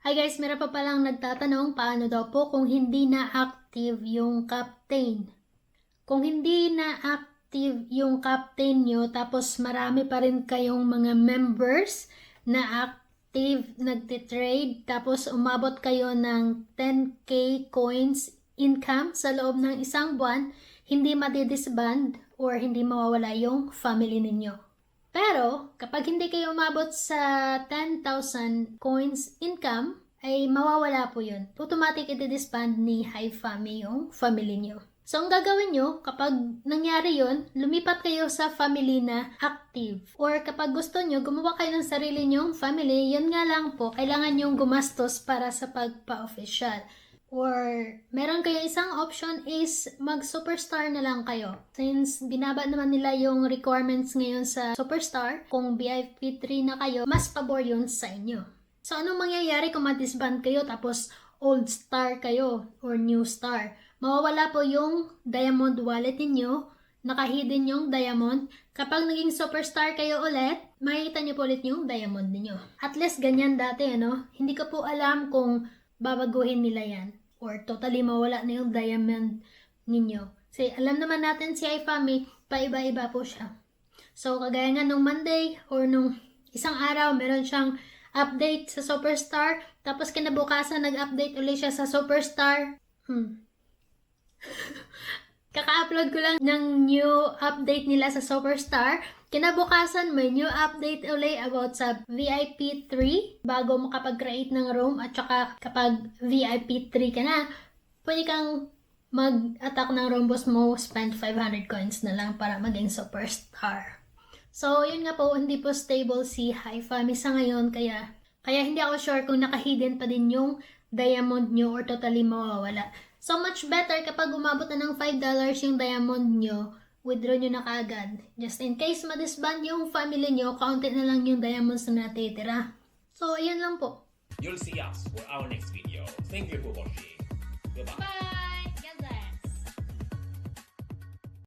Hi guys, meron pa palang nagtatanong paano daw po kung hindi na active yung captain. Kung hindi na active yung captain nyo, tapos marami pa rin kayong mga members na active nagtitrade, tapos umabot kayo ng 10k coins income sa loob ng isang buwan, hindi madidisband or hindi mawawala yung family ninyo. Pero, kapag hindi kayo umabot sa 10,000 coins income, ay mawawala po yun. Automatic i-disband ni Hi-Fami yung family nyo. So, ang gagawin nyo, kapag nangyari yun, lumipat kayo sa family na active. Or kapag gusto nyo, gumawa kayo ng sarili nyong family, yun nga lang po, kailangan nyong gumastos para sa pagpa-official. Or meron kayo isang option is mag-superstar na lang kayo. Since binaba naman nila yung requirements ngayon sa superstar, kung VIP 3 na kayo, mas pabor yun sa inyo. So anong mangyayari kung ma-disband kayo tapos old star kayo or new star? Mawawala po yung diamond wallet ninyo, naka-hidden yung diamond. Kapag naging superstar kayo ulit, makikita nyo po ulit yung diamond ninyo. At least ganyan dati, ano? Hindi ko po alam kung babaguhin nila yan or totally mawala na yung diamond ninyo. Kasi alam naman natin si Hi-Fami, paiba-iba po siya. So kagaya nga nung Monday or nung isang araw, meron siyang update sa Superstar, tapos kinabukasan nag-update ulit siya sa Superstar. Kaka-upload ko lang ng new update nila sa Superstar. Kinabukasan may new update ulit about sa VIP 3 bago makapag-create ng room, at saka kapag VIP 3 ka na, pwede kang mag-attack ng room boss mo, spend 500 coins na lang para maging Superstar. So, yun nga po, hindi po stable si Hi-Fami sa ngayon, kaya hindi ako sure kung naka-hidden pa din yung diamond nyo or totally mawawala. So, much better kapag umabot na ng $5 yung diamond nyo, withdraw nyo na kaagad. Just in case ma-disband yung family nyo, kaunti na lang yung diamonds na natitira. So, ayan lang po. You'll see us for our next video. Thank you for watching.